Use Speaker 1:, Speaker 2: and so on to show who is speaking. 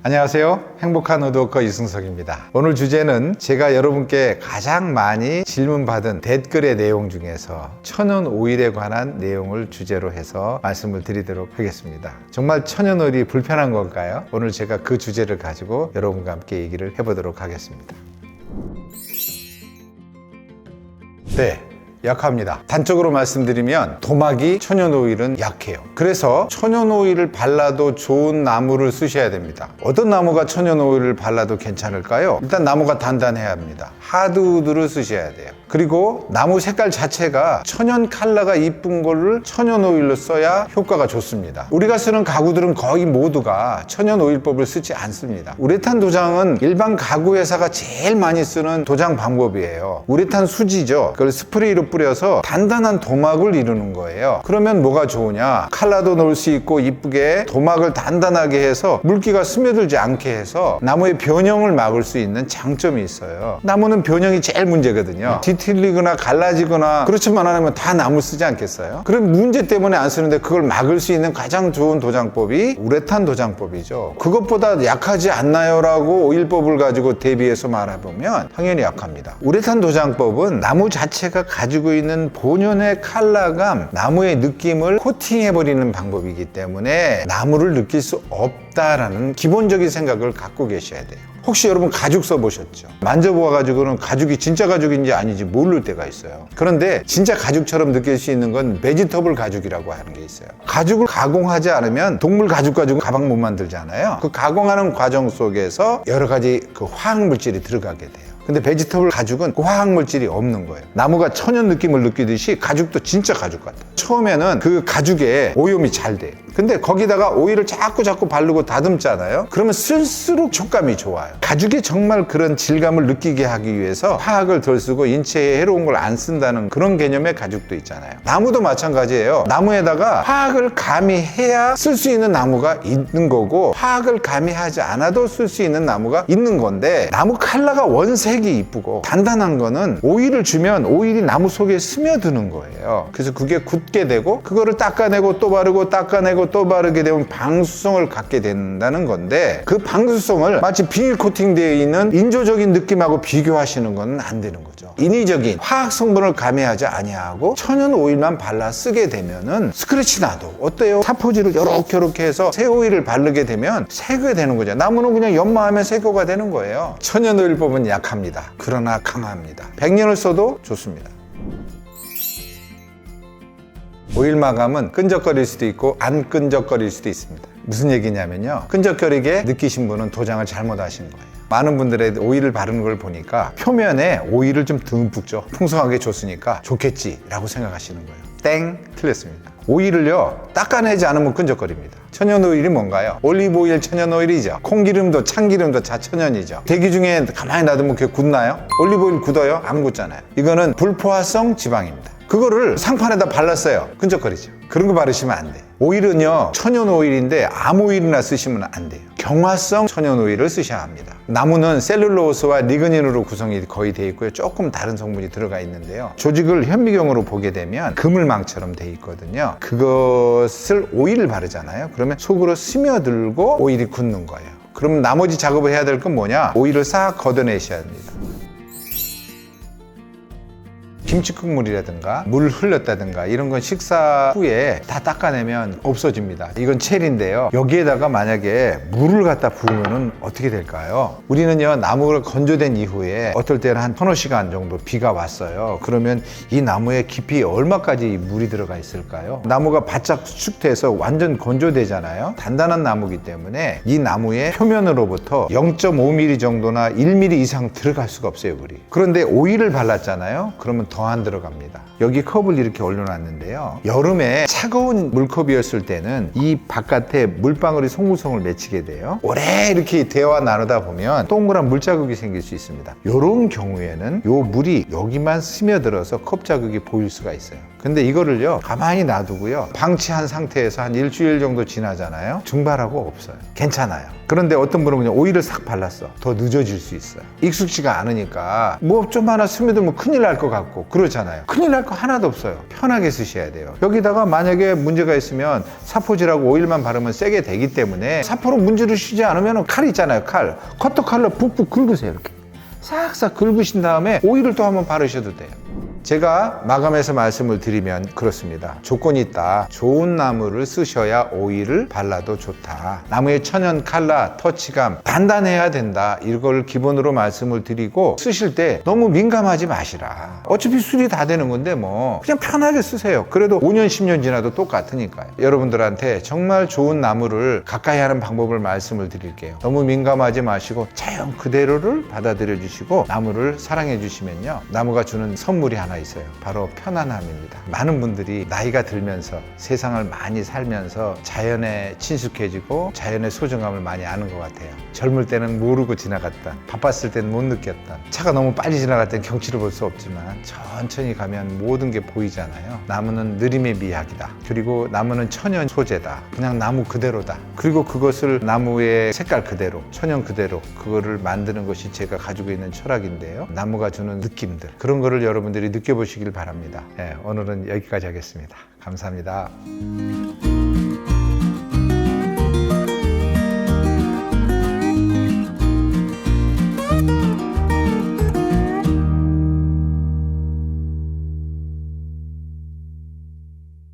Speaker 1: 안녕하세요. 행복한 우드워커 이승석입니다. 오늘 주제는 제가 여러분께 가장 많이 질문받은 댓글의 내용 중에서 천연 오일에 관한 내용을 주제로 해서 말씀을 드리도록 하겠습니다. 정말 천연 오일이 불편한 걸까요? 오늘 제가 그 주제를 가지고 여러분과 함께 얘기를 해보도록 하겠습니다. 네. 약합니다. 단적으로 말씀드리면 도마기 천연오일은 약해요. 그래서 천연오일을 발라도 좋은 나무를 쓰셔야 됩니다. 어떤 나무가 천연오일을 발라도 괜찮을까요? 일단 나무가 단단해야 합니다. 하드우드를 쓰셔야 돼요. 그리고 나무 색깔 자체가 천연 컬러가 이쁜 거를 천연오일로 써야 효과가 좋습니다. 우리가 쓰는 가구들은 거의 모두가 천연오일법을 쓰지 않습니다. 우레탄 도장은 일반 가구 회사가 제일 많이 쓰는 도장 방법이에요. 우레탄 수지죠. 그걸 스프레이로 뿌려서 단단한 도막을 이루는 거예요. 그러면 뭐가 좋으냐? 컬러도 넣을 수 있고 이쁘게 도막을 단단하게 해서 물기가 스며들지 않게 해서 나무의 변형을 막을 수 있는 장점이 있어요. 나무는 변형이 제일 문제거든요. 뒤틀리거나 갈라지거나 그렇지만 않으면 다 나무 쓰지 않겠어요? 그런 문제 때문에 안 쓰는데 그걸 막을 수 있는 가장 좋은 도장법이 우레탄 도장법이죠. 그것보다 약하지 않나요? 라고 오일법을 가지고 대비해서 말해보면 당연히 약합니다. 우레탄 도장법은 나무 자체가 가지고 있는 본연의 컬러감, 나무의 느낌을 코팅해버리는 방법이기 때문에 나무를 느낄 수 없다라는 기본적인 생각을 갖고 계셔야 돼요. 혹시 여러분 가죽 써보셨죠? 만져보아가지고는 가죽이 진짜 가죽인지 아닌지 모를 때가 있어요. 그런데 진짜 가죽처럼 느낄 수 있는 건 베지터블 가죽이라고 하는 게 있어요. 가죽을 가공하지 않으면 동물 가죽 가지고 가방 못 만들잖아요. 그 가공하는 과정 속에서 여러 가지 그 화학물질이 들어가게 돼요. 근데 베지터블 가죽은 그 화학물질이 없는 거예요. 나무가 천연 느낌을 느끼듯이 가죽도 진짜 가죽 같아요. 처음에는 그 가죽에 오염이 잘 돼요. 근데 거기다가 오일을 자꾸 바르고 다듬잖아요. 그러면 쓸수록 촉감이 좋아요. 가죽이 정말 그런 질감을 느끼게 하기 위해서 화학을 덜 쓰고 인체에 해로운 걸 안 쓴다는 그런 개념의 가죽도 있잖아요. 나무도 마찬가지예요. 나무에다가 화학을 가미해야 쓸 수 있는 나무가 있는 거고 화학을 가미하지 않아도 쓸 수 있는 나무가 있는 건데 나무 컬러가 원색이 이쁘고 단단한 거는 오일을 주면 오일이 나무 속에 스며드는 거예요. 그래서 그게 굳게 되고 그거를 닦아내고 또 바르고 닦아내고 또 바르게 되면 방수성을 갖게 된다는 건데 그 방수성을 마치 비닐 코팅되어 있는 인조적인 느낌하고 비교하시는 건 안 되는 거죠. 인위적인 화학 성분을 가미하지 아니하고 천연 오일만 발라 쓰게 되면은 스크래치 나도 어때요? 사포질을 이렇게 해서 새 오일을 바르게 되면 새게 되는 거죠. 나무는 그냥 연마하면 새거가 되는 거예요. 천연 오일법은 약합니다. 그러나 강합니다. 100년을 써도 좋습니다. 오일 마감은 끈적거릴 수도 있고 안 끈적거릴 수도 있습니다. 무슨 얘기냐면요. 끈적거리게 느끼신 분은 도장을 잘못 하신 거예요. 많은 분들의 오일을 바르는 걸 보니까 표면에 오일을 좀 듬뿍 줘. 풍성하게 줬으니까 좋겠지라고 생각하시는 거예요. 땡! 틀렸습니다. 오일을요, 닦아내지 않으면 끈적거립니다. 천연 오일이 뭔가요? 올리브 오일 천연 오일이죠. 콩기름도 참기름도 다 천연이죠. 대기 중에 가만히 놔두면 그게 굳나요? 올리브 오일 굳어요? 안 굳잖아요. 이거는 불포화성 지방입니다. 그거를 상판에다 발랐어요. 끈적거리죠. 그런 거 바르시면 안 돼요. 오일은요, 천연 오일인데 아무 오일이나 쓰시면 안 돼요. 경화성 천연 오일을 쓰셔야 합니다. 나무는 셀룰로스와 리그닌으로 구성이 거의 되어 있고요. 조금 다른 성분이 들어가 있는데요. 조직을 현미경으로 보게 되면 그물망처럼 되어 있거든요. 그것을 오일을 바르잖아요. 그러면 속으로 스며들고 오일이 굳는 거예요. 그러면 나머지 작업을 해야 될 건 뭐냐? 오일을 싹 걷어내셔야 합니다. 김치 국물이라든가 물 흘렸다든가 이런 건 식사 후에 다 닦아내면 없어집니다. 이건 첼인데요. 여기에다가 만약에 물을 갖다 부으면 어떻게 될까요? 우리는요, 나무가 건조된 이후에 어떨 때는 한 서너 시간 정도 비가 왔어요. 그러면 이 나무에 깊이 얼마까지 물이 들어가 있을까요? 나무가 바짝 수축돼서 완전 건조되잖아요. 단단한 나무이기 때문에 이 나무의 표면으로부터 0.5mm 정도나 1mm 이상 들어갈 수가 없어요, 물이. 그런데 오일을 발랐잖아요. 그러면 더 안 들어갑니다. 여기 컵을 이렇게 올려놨는데요. 여름에 차가운 물컵이었을 때는 이 바깥에 물방울이 송구송을 맺히게 돼요. 오래 이렇게 대화 나누다 보면 동그란 물자국이 생길 수 있습니다. 이런 경우에는 이 물이 여기만 스며들어서 컵 자국이 보일 수가 있어요. 근데 이거를요, 가만히 놔두고요, 방치한 상태에서 한 일주일 정도 지나잖아요. 증발하고 없어요. 괜찮아요. 그런데 어떤 분은 그냥 오일을 싹 발랐어. 더 늦어질 수 있어요. 익숙지가 않으니까 뭐 좀 하나 스며들면 큰일 날 것 같고 그렇잖아요. 큰일 날 거 하나도 없어요. 편하게 쓰셔야 돼요. 여기다가 만약에 문제가 있으면 사포질하고 오일만 바르면 세게 되기 때문에 사포로 문지르 쉬지 않으면 칼 있잖아요. 커터 칼로 푹푹 긁으세요. 이렇게 싹싹 긁으신 다음에 오일을 또 한번 바르셔도 돼요. 제가 마감해서 말씀을 드리면 그렇습니다. 조건이 있다. 좋은 나무를 쓰셔야 오일을 발라도 좋다. 나무의 천연 칼라, 터치감 단단해야 된다. 이걸 기본으로 말씀을 드리고 쓰실 때 너무 민감하지 마시라. 어차피 술이 다 되는 건데 뭐 그냥 편하게 쓰세요. 그래도 5년 10년 지나도 똑같으니까요. 여러분들한테 정말 좋은 나무를 가까이 하는 방법을 말씀을 드릴게요. 너무 민감하지 마시고 자연 그대로를 받아들여 주시고 나무를 사랑해 주시면요, 나무가 주는 선물이 하나 있어요. 바로 편안함입니다. 많은 분들이 나이가 들면서 세상을 많이 살면서 자연에 친숙해지고 자연의 소중함을 많이 아는 것 같아요. 젊을 때는 모르고 지나갔다, 바빴을 때는 못 느꼈다, 차가 너무 빨리 지나갈 때는 경치를 볼 수 없지만 천천히 가면 모든 게 보이잖아요. 나무는 느림의 미학이다. 그리고 나무는 천연 소재다. 그냥 나무 그대로다. 그리고 그것을 나무의 색깔 그대로, 천연 그대로 그거를 만드는 것이 제가 가지고 있는 철학인데요. 나무가 주는 느낌들, 그런 거를 여러분들이 느껴보시길 바랍니다. 오늘은 여기까지 하겠습니다. 감사합니다.